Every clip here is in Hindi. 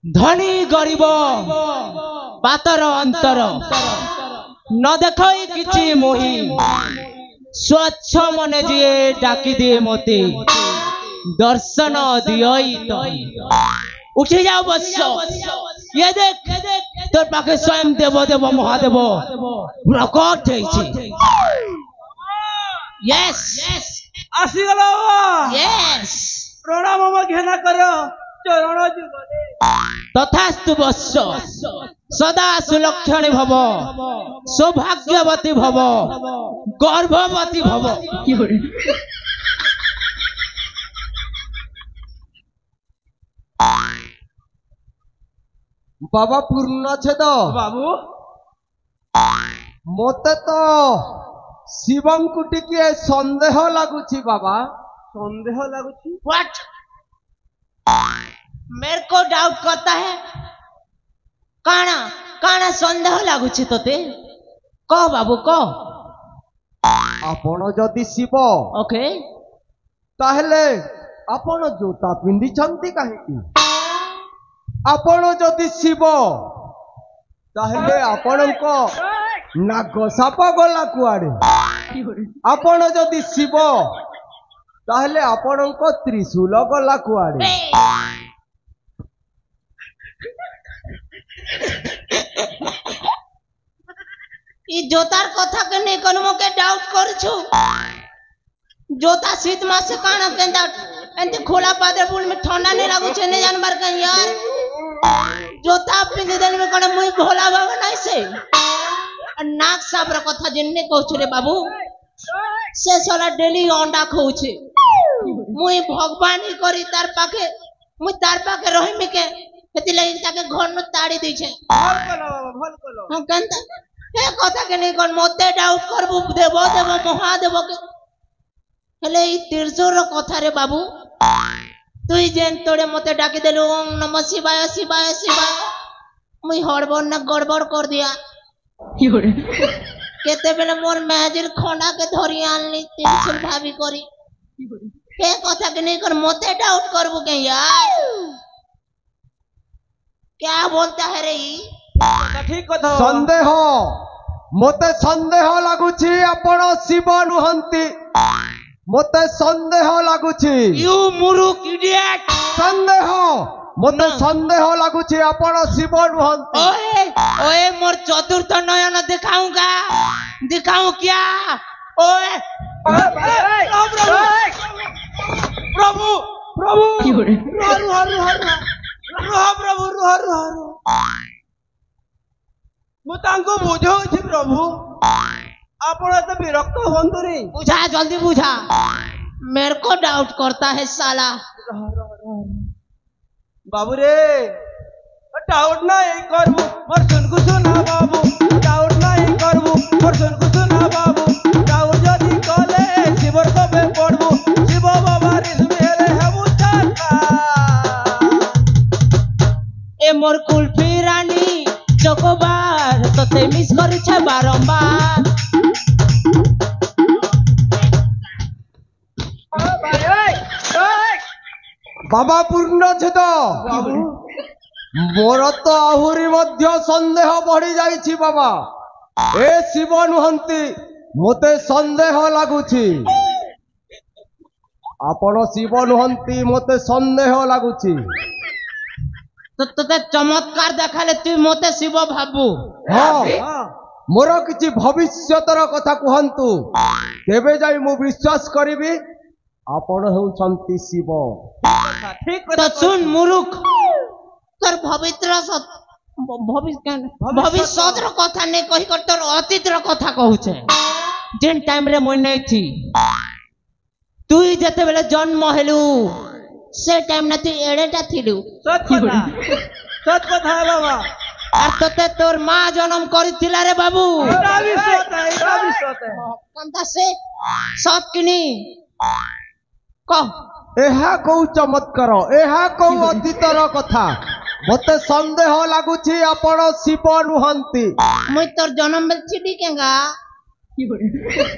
धनी गरीब पातर अंतर न देख किछि मोही स्वच्छ मन जिए डाकी दिए मते दर्शन दियई उठी जाओ बस ये देख तोर पाखे स्वयं देव देव महादेव प्रकट होइछि यस आसी गलो यस प्रणाम हम घेना करो चरण जुगले तथास्तु वत्स सदा सुलक्षणी भव सौभाग्यवती भव गर्भवती भव बाबा पूर्ण छेद बाबू मते तो शिवं को टिके संदेह लगुछि बाबा संदेह लागुछि व्हाट मेरे को डाउट करता है काना काना संदेह लगुछि तोते कह बाबू कह आपण जदि शिव ओके ताहले आपण जोता पिंदी छंती काहेकि आपण जदि शिव ताहले आपणको नाग साप गला कुआडे आपण जदि शिव ताहले आपणको त्रिशूल गला कुआडे ई जोतार कथा के नहीं कोन मोके डाउट करछु जोता शीत मासे काना केंदा एंते खोला पादर पुल में ठंडा नहीं लागु छे ने जानवर का यार जोता पिंदी देन में कोन मुई भोला बाबा नहीं से नाक साबर कथा जिन्ने कहछु रे बाबू से साला डेली अंडा खाउछे मुई भगवानी करी तार पाखे मुई तार पाखे रहिमी के हेति लागि ताके घर न ताड़ी दै छे भल कलो बाबा भल कलो हम केंता ए कथा के नहीं कोन मते डाउट करबो देव देव महादेव के हेले ई त्रिशूल रो कथा रे बाबू तुई जेन तोड़े मते डाकी देलु ओम नमः शिवाय शिवाय शिवाय मुई हड़बड़ न गड़बड़ कर दिया केते बेले मोर महजिल खंडा के धरी आनली त्रिशूल भाभी करी ए कथा के नहीं कोन मते डाउट करबो के यार क्या बोलता है रे ई ठीक कथा संदेह मते संदेह लगुछि आपण शिव नुहंती मते संदेह लगुछि यू मुरुक इडियट संदेह मते संदेह लगुछि आपण शिव नुहंती ओए ओए मोर चतुर्थ नयन दिखाऊं क्या ओए प्रभु प्रभु रुह प्रभु रुह मुझे बुझाऊँ प्रभु आपण तो विरक्त हूँ रे बुझा जल्दी बुझा मेरे को डाउट करता है साला बाबू रे डाउट नहीं करबू मोर सुनकु सुना बाबू डाउट नहीं करबू मोर सुनकु सुना बाबू डाउट जदी कले शिवर कबे पड़बू शिव बाबा रिस मेरे हमु चाका ए मोर कुल्फी रानी चकोबार तोते मिस करू छे बारंबार बाबा पूर्ण छेद मोर तो आहुरी मध्य संदेह बढ़ी जाइछि बाबा ए शिव नुहंती मते संदेह लगुछि आपण शिव नुहंती मते संदेह लगुछि तो तोते चमत्कार देखाले तू मते शिव भाबू हाँ मोर किछि भविष्यतर कथा कहंतु केबे जाई मु विश्वास करिबी आपण हेउछंती शिव ठीक तो सुन मुरुख तोर भविष्य कथा नहीं कही कर तोर अतीत कथा कहूचे जेन टाइम रे मुई नहीं थी तू जते बेले जन्म हेलु से टाइम ना तू एडेटा थिलु सच कथा है बाबा और तोते तोर माँ जन्म करिथिला रे बाबू इटा भी सत है कंता से सत किनी कह एहा को चमत्कार एहा को अतीतर कथा ମତେ ସନ୍ଦେହ ଲାଗୁଛି ଆପଣ ଶିବ ନୁହନ୍ତି। ମୁଇଁ ତୋର ଜନ୍ମ ବେଲ ଚିଡି କେଙ୍ଗା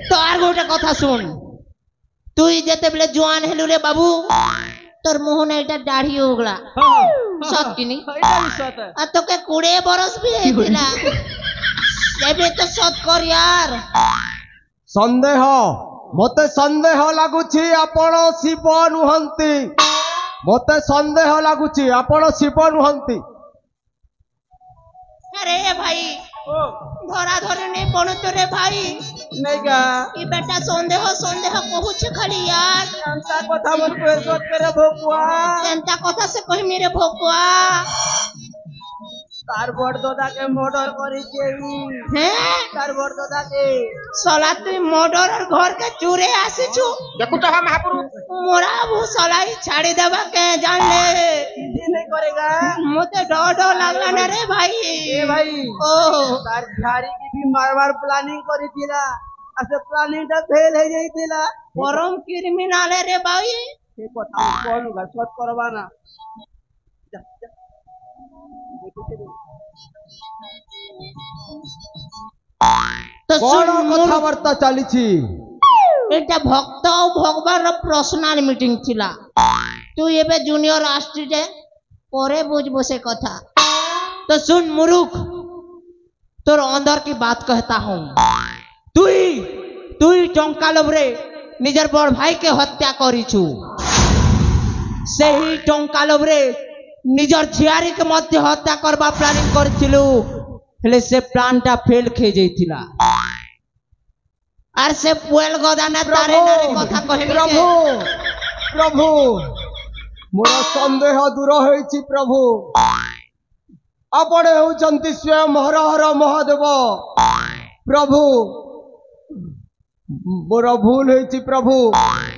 ତ আর গোটে কথা শুন তুই যেতেবেলে জোয়ান হেলু রে বাবু তোর মোহনে এটা দাড়ি হোগলা সত কিনি এটা भी सत है আর তোকে 20 বরস বি হইতিলা ଏବେ ତ ସତ କର यार ସନ୍ଦେହ ମତେ ସନ୍ଦେହ ଲାଗୁଛି ଆପଣ ଶିବ ନୁହନ୍ତି। ମତେ ସନ୍ଦେହ ଲାଗୁଛି ଆପଣ ଶିବ ନୁହନ୍ତି। আরে ভাই ओ ধরা ধরে নেই পড়তো রে ভাই नहीं का ই বেটা সন্দেহ সন্দেহ কহুছে খালি यार अंता कथा मन को सत करे भोकुआ এন্তা কথা সে কহিমি রে ভকুয়া तार बड़ दादा के मर्डर करी के হ্যাঁ तार बड़ दादा के সলা তুই মর্ডর আর ঘর কে চুরে আসিছু देखो तो हम महापुरु মোরা ভু সলাই ছাড়ি দেবা কে জানলে ये नहीं करेगा মতে ডর ডর লাগলা না রে ভাই ए भाई ও तार झाड़ी की भी मार मार प्लानिंग करी थिला असे प्लानिंग टा फेल हो जाई थिला পরম ক্রিমিনাল রে ভাই ये कथा कोन घर सत करबा ना जा जा देखो ते তো କଣ শুন କଥାବାର୍ତ୍ତା ଚାଲିଛି? এটা ভক্ত ও ভগবান পার্সোনাল মিটিং ছিলা তুই এবে জুনিয়র আসছি যে পরে বুঝবো সে কথা তো শুন মুরুখ তোর अंदर की बात कहता हूँ তুই তুই টঙ্কা লোভরে নিজের বড় ভাইকে হত্যা করিছু সেই টঙ্কা লোভরে নিজের ঝিয়ারিকে মধ্যে হত্যা করবা প্ল্যানিং করেছিলু হেলে সে প্ল্যানটা ফেল খেয়ে যাইতিলা আর সে পুয়েল গদানা তারে নারে কথা কহিবি ପ୍ରଭୁ ପ୍ରଭୁ ମୋର ସନ୍ଦେହ ଦୂର ହୋଇଛି ପ୍ରଭୁ। ଆପଣ ହେଉଛନ୍ତି ସ୍ୱୟଂ ହର ହର ମହାଦେବ। ପ୍ରଭୁ ମୋର ଭୁଲ ହେଇଛି ପ୍ରଭୁ।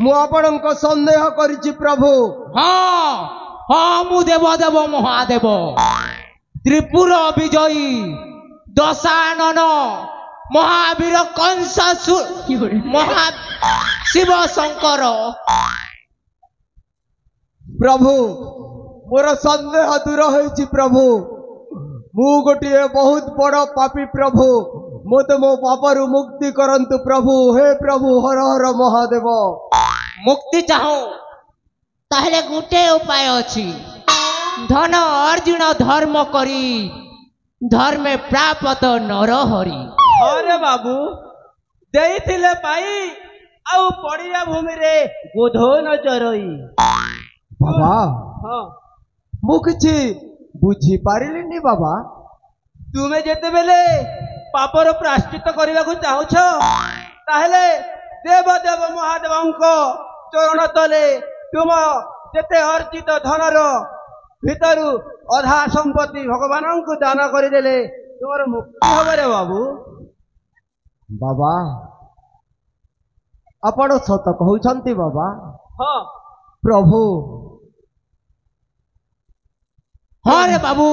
ମୁଁ ଆପଣଙ୍କ ସନ୍ଦେହ କରିଛି ପ୍ରଭୁ। ହଁ ହଁ ମୁଁ ଦେବ ଦେବ ମହାଦେବ ତ୍ରିପୁର ବିଜୟୀ ଦଶାନନ ମହାବୀର କଂସ ମହା ଶିବ ଶଙ୍କର ପ୍ରଭୁ ମୋର ସନ୍ଦେହ ଦୂର ହୋଇଛି ପ୍ରଭୁ। ମୁଁ ଗୋଟିଏ ବହୁତ ବଡ଼ ପାପୀ ପ୍ରଭୁ। ମୋତେ ମୋ ପାପରୁ ମୁକ୍ତି କରନ୍ତୁ ପ୍ରଭୁ। ହେ ପ୍ରଭୁ ହର ହର ମହାଦେବ। ମୁକ୍ତି ଚାହୁଁ ତାହେଲେ ଗୋଟେ ଉପାୟ ଅଛି ଧନ ଅର୍ଜୁନ ଧର୍ମ କରି ଧର୍ମେ ପ୍ରାପତ ନରହରି अरे बाबू देइथिले पाई आउ पड़िया भूमि रे गोधो न चरई ବାବା हां ମୁଁ କିଛି ବୁଝିପାରିଲିନି ବାବା। तुमे जेते बेले पापर प्राश्चित करबा को चाहछ ताहले देव देव महादेवंक चरण तले तुम जेते अर्जित धनर भितरु अधा संपत्ति भगवानंक दान करिदेले तुमर मुक्ति हबरे बाबू ବାବା ଆପଣ ସତ କହୁଛନ୍ତି ବାବା। हां ପ୍ରଭୁ ହଁ ରେ ବାବୁ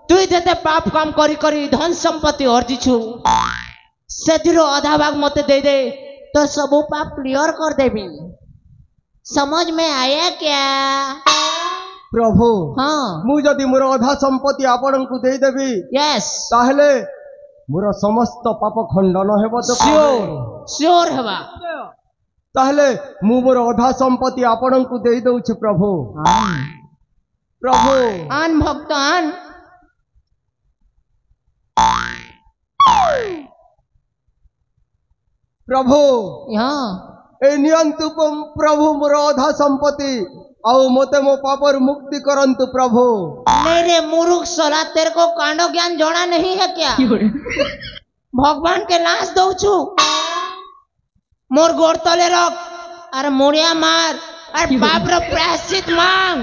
তুই যেতে পাপ কাম করি করি ধন সম্পত্তি অর্জিছু ସେଥିରୁ ଅଧା ଭାଗ ମତେ ଦେଇଦେ ତ ସବୁ ପାପ କ୍ଲିୟର କରିଦେବି समझ में आया क्या ପ୍ରଭୁ हाँ ମୁଁ ଯଦି ମୋର ଅଧା ସମ୍ପତ୍ତି ଆପଣଙ୍କୁ ଦେଇଦେବି यस ତାହେଲେ ମୋର ସମସ୍ତ ପାପ ଖଣ୍ଡନ ହେବ ତ श्योर श्योर हेबा ତାହେଲେ ମୁଁ ମୋର ଅଧା ସମ୍ପତ୍ତି ଆପଣଙ୍କୁ ଦେଇ ଦଉଛି ପ୍ରଭୁ। ପ୍ରଭୁ आन भक्त आन ପ୍ରଭୁ यहाँ এই ନିଅନ୍ତୁ ପ୍ରଭୁ ମୋର ଅଧା ସମ୍ପତ୍ତି ଆଉ ମୋତେ ମୋ ପାପରୁ ମୁକ୍ତି କରନ୍ତୁ ପ୍ରଭୁ। नहीं रे मूर्ख सोला तेरे को कांडो ज्ञान जोड़ा नहीं है क्या भगवान के लाश दौचू मोर गोड़ तले रख अरे मुड़िया मार अरे पाप रो प्रायश्चित मांग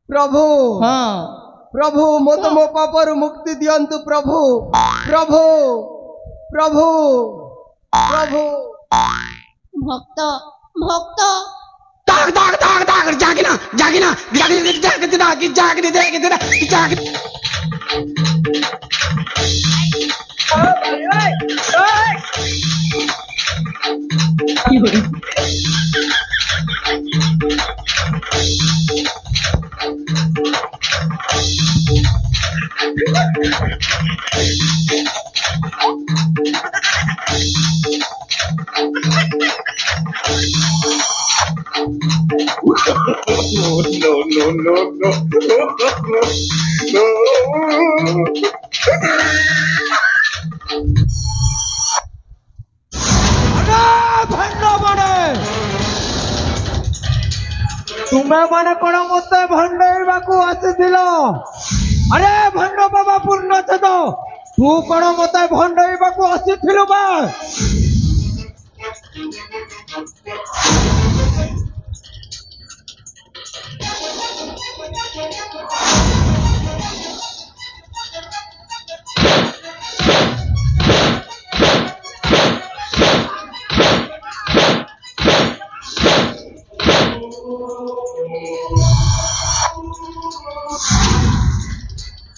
ପ୍ରଭୁ हाँ ପ୍ରଭୁ ମୋତେ ମୋ ପାପରୁ ମୁକ୍ତି ଦିଅନ୍ତୁ ପ୍ରଭୁ। ପ୍ରଭୁ ପ୍ରଭୁ ପ୍ରଭୁ भक्त भक्त दाग दाग दाग दाग जागिना जागिना जागिना जागिना जागिना जागिना जागिना ତୁମେ ମାନେ କଣ ମତେ ଭଣ୍ଡେଇବାକୁ ଆସିଥିଲ? ଆରେ ଭଣ୍ଡ ବାବା ପୂର୍ଣ୍ଣଛେଦ, ତୁ କଣ ମତେ ଭଣ୍ଡେଇବାକୁ ଆସିଥିଲୁ ବା?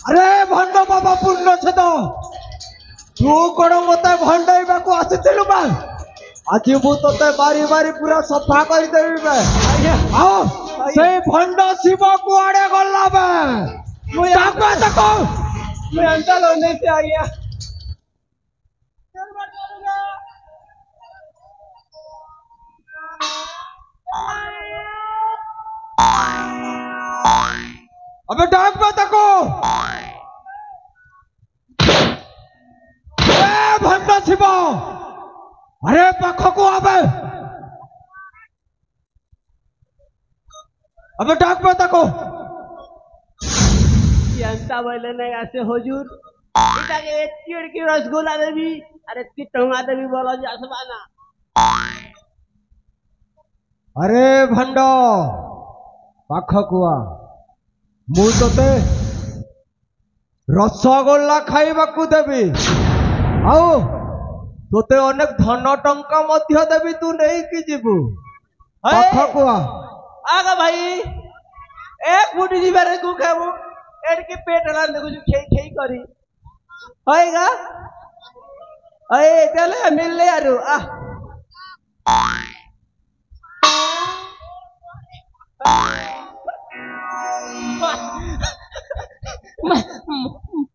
আরে ভণ্ড বাবা পূর্ণছেদ, তু কোন মতে ভণ্ডাইবাকু আসিছিলু বা? আজি মু তোতে বারি বারি পুরা সফা করে দেবি বে। আও সেই ভণ্ড শিব কুয়াড়ে গলা বে? ডাকবে তাকো। मैं अंदर होने से आ गया। अबे डाकबे ताको। भंड शिव, अरे पाखकु आबे। अबे डाकबे ताको। अंता बोले नहीं ऐसे हुजूर, इटा के चिड़ की रसगुल्ला देवी, अरे टंगा देवी बोलो जासबाना। अरे भंड पाखकु आ, मु तोते रसगोल्ला खाइबाकु देबी, आउ तोते अनेक धन टंका मध्य देबी, तू नहीं कि जीवु। पाखकु आ। आगा भाई एक फुटी जी बारे को खाबो, एड के पेट ला देखो जो खेई खेई करी होएगा। अरे चले मिल ले यार आ।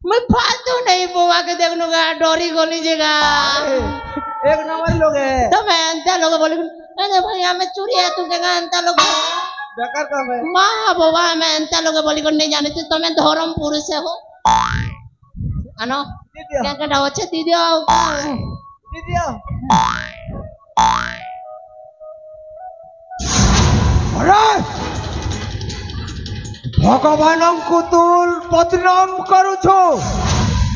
मैं फालतू नहीं बुआ के देखने का डोरी गोली जगह एक नंबर लोग है तो मैं अंता लोग बोले अरे भाई हमें चोरी है तू क्या अंता लोग बेकार काम है। माँ बुआ मैं अंता लोग बोली को नहीं जाने तो मैं धर्मपुर से हो अनो क्या क्या डाव अच्छा दीदी आओ दीदी आओ। अरे भगवान को तू बदनाम करुछो,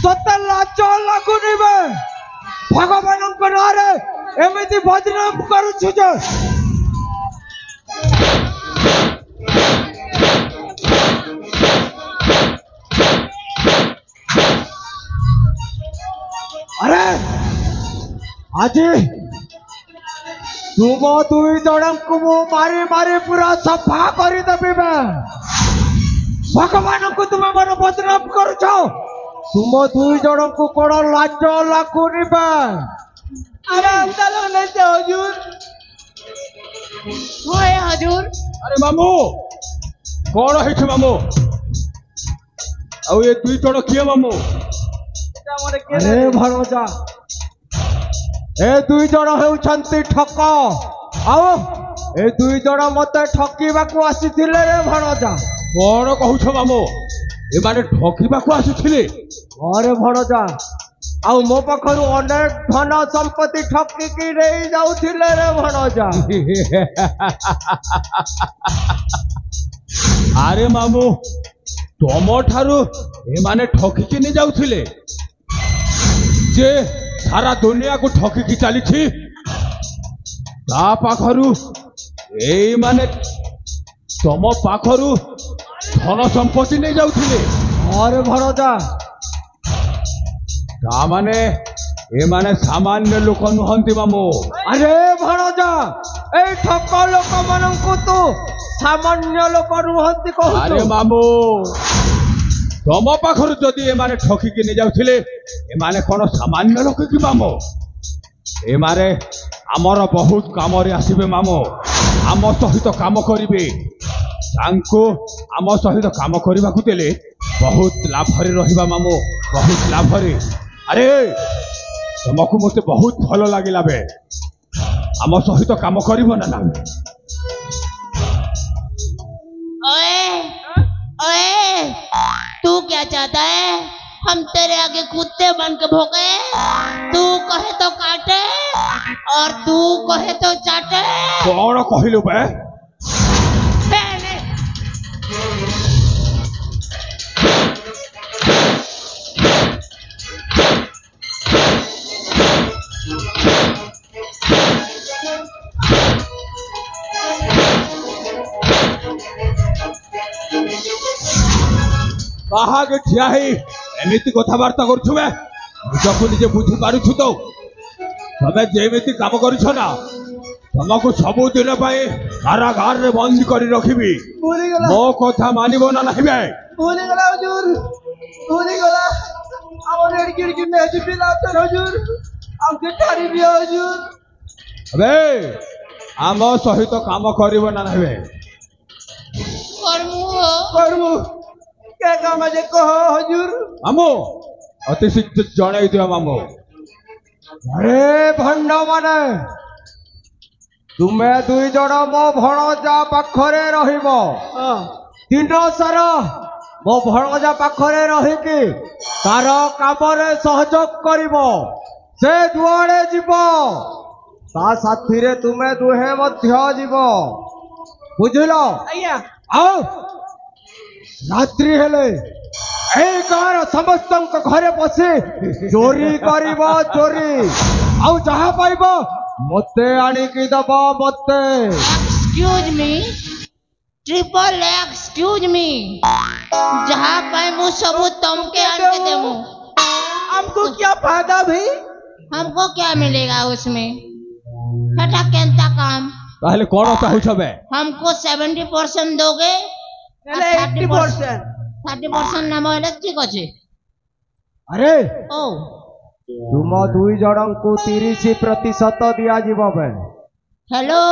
तोते लाज लागुनी बे? भगवान को नारे एमिति बदनाम करुछु जे? अरे आजी तुम दुई जन को मारी मारी पूरा सफा कर देवी बे। भगवान को तुम मन बदनाम करुछ, तुम दुई जन को कौन लाज लागुनी बे? अरे अंता लोग नहीं से हुजूर। होए हजूर अरे मामू कौन है मामू? आउ ये दुई जन किए मामू? अरे भरोजा ए दुई जन हेउछंती ठक, आओ ए दुई जन मते ठकीबाकू आसीथिले रे भरोजा। कौन कहूछ मामू? ए माने ठकीबाकू आसीथिले? अरे भरोजा आउ मो पाखरु अनेक धन संपत्ति ठकी की नहीं जाउथिले रे भरोजा। अरे मामू तुम ठारू ए माने ठकी नहीं जाउथिले जे सारा दुनिया को ठकी चली पाखरु ए माने तुम पाखरु धन संपत्ति नहीं जाउथिले? अरे भरोजा ता माने ए माने सामान्य लोक नुहंती मामू। अरे भरोजा ए ठक लोक मानंकु तू सामान्य लोक नुहंती कहू? अरे मामू तुम पाखरु जदि ए माने ठकी के नहीं जाउथिले ए माने कोन सामान्य लोक कि मामू? ए मारे आमर बहुत काम रे आसीबे मामू, आम सहित काम करिवे, तांको आम सहित काम करबा को देले बहुत लाभ रे रहिबा मामू, बहुत लाभ रे। अरे तुमको मते बहुत भल लागिला बे, आम सहित काम करिवो ना ना? ओए ओए, तू क्या चाहता है? हम तेरे आगे कुत्ते बन के भोगे? तू कहे तो काटे और तू कहे तो चाटे। कौन कहलु बे? କାହାକେ ଠିଆ ହେଇ ଏମିତି କଥାବାର୍ତ୍ତା କରୁଛୁ ବେ? ନିଜକୁ ନିଜେ ବୁଝିପାରୁଛୁ ତ? ତମେ ଯେମିତି କାମ କରୁଛ ନା, ତମକୁ ସବୁଦିନ ପାଇଁ କାରାଗାରରେ ବନ୍ଦୀ କରି ରଖିବି। ଭୁଲିଗଲା ମୋ କଥା ମାନିବ ନା ନାହିଁ ବେ? ଭୁଲିଗଲା ହୁଜୁର, ଭୁଲିଗଲା। ଆମର ଏଡିକି ଏଡିକି ମେହେଦି ପିଲା ଅଛନ୍ ହୁଜୁର, ଆମକେ ଛାଡ଼ିବି ହୁଜୁର। ଏବେ ଆମ ସହିତ କାମ କରିବ ନା ନାହିଁ ବେ? କରମୁ କେ କାମ ଯେ କହ ହୁଜୁର। ମାମୁ ଅତି ଶୀଘ୍ର ଜଣେଇ ଦିଅ ମାମୁ। ଆରେ ଭଣ୍ଡ ମାନେ, ତୁମେ ଦୁଇ ଜଣ ମୋ ଭଣଜା ପାଖରେ ରହିବ। ଦିନ ସାରା ମୋ ଭଣଜା ପାଖରେ ରହିକି ତାର କାମରେ ସହଯୋଗ କରିବ। ସେ ଯୁଆଡ଼େ ଯିବ ତା ସାଥିରେ ତୁମେ ଦୁହେଁ ମଧ୍ୟ ଯିବ, ବୁଝିଲ? ଆଜ୍ଞା। ଆଉ ରାତ୍ରି ହେଲେ এই ଗାଁର ସମସ୍ତଙ୍କ ଘରେ ପଶି ଚୋରି କରିବ, ଚୋରି। ଆଉ ଯାହା ପାଇବ ମତେ ଆଣିକି ଦବ, ମତେ। Excuse me, triple excuse me, जहाँ पाए मु सब तुमके आन के देमु। हमको क्या फायदा भाई? हमको क्या मिलेगा उसमें? हटा केंता काम। ତାହେଲେ କଣ ଚାହୁଁଛ ବେ? हमको 70% दोगे, 80%। 30% नाम हेले ठीक अच्छे। ଆରେ ओ ତୁମ ଦୁଇ ଜଣଙ୍କୁ 30% ଦିଆଯିବ ବେ। हेलो,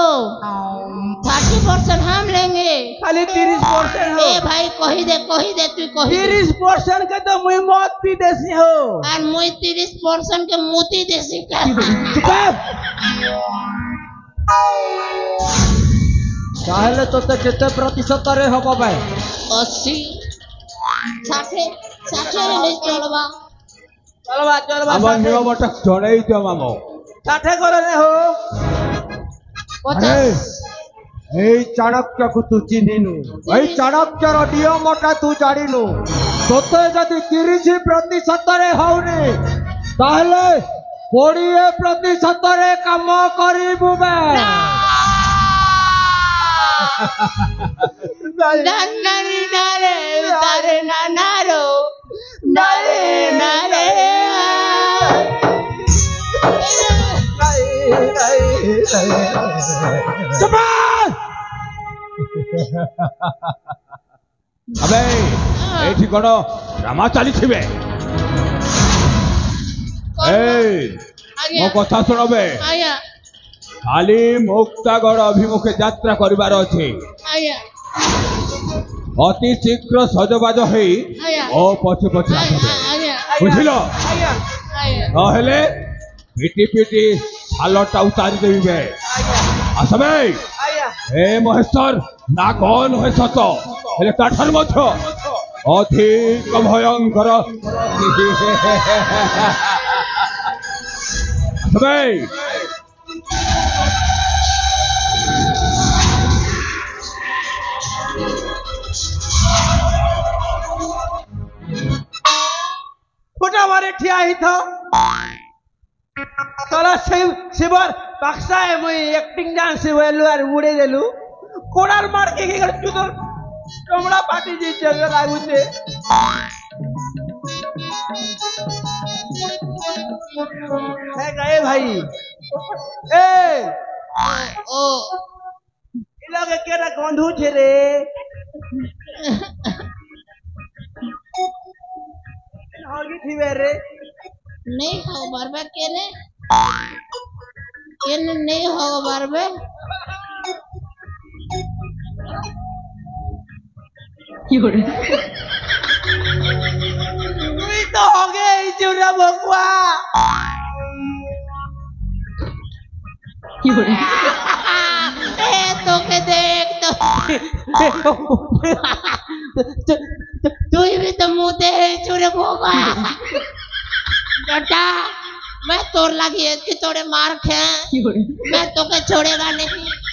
30% हम लेंगे। खाली 30% हो। ए भाई कही दे तू कही दे। 30% के तो मुई मौत पी देसी हो। और मुई 30% के मोती देसी का। ତାହେଲେ ତୋତେ କେତେ ପ୍ରତିଶତରେ ହବ ବେ? 80 60 ହେଲେ ଚଲବା। चलवा चलवा ଆମ ନିୟମଟା ଜଣେଇ ଦିଅ ମାମୁ। 60 କରନେ हो। ଆରେ 50 এই চাণক্যକୁ ତୁ ଚିହ୍ନିନୁ, এই ଚାଣକ୍ୟର ନିୟମଟା ତୁ ଜାଣିନୁ। ତୋତେ ଯଦି 30%ରେ ହଉନି ତାହେଲେ 20%ରେ କାମ କରିବୁ ବେ। नारे नारे तारे नारो नारे नारे। अबे ଏଇଠି କଣ ଡ୍ରାମା ଚାଲିଛି ବେ? ମୋ କଥା ଶୁଣ ବେ। आया ଖାଲି ମୁକ୍ତାଗଡ଼ ଅଭିମୁଖେ ଯାତ୍ରା କରିବାର ଅଛି। आया ଅତି ଶୀଘ୍ର ସଜବାଜ ହେଇ ଓ ପଛେ ପଛେ ଆସିବେ, आया ବୁଝିଲ? आया आया। ନହେଲେ ପିଟି ପିଟି ଛାଲଟା ଉତାରି ଦେବି ବେ। ଆସ ବେ। आया ଏ ମହେଶ୍ୱର ନା କଣ ନୁହେଁ ସତ, ହେଲେ ତାଠାରୁ ମଧ୍ୟ ଅଧିକ ଭୟଙ୍କର। ଆସ ବେ। फुटा मारे ठिया ही था। तोला शिवर बक्सा है मुई एक्टिंग डांस वेलु और उड़े देलु। कोड़ार मार के कर चुदर कमड़ा पाटी जी चल लागू छे। है गए भाई। ए ओ इ लगे केरा गंधु छे रे। होगी थी रे। नहीं हो बारबे केने केने नहीं हो बारबे। मुई तो हो गए चुरा बकुआ। ए तो के तू भी तो मुँह चुरे होगा बेटा मैं तोड़ लगी है कि तोड़े मार खे मैं तो के छोड़ेगा नहीं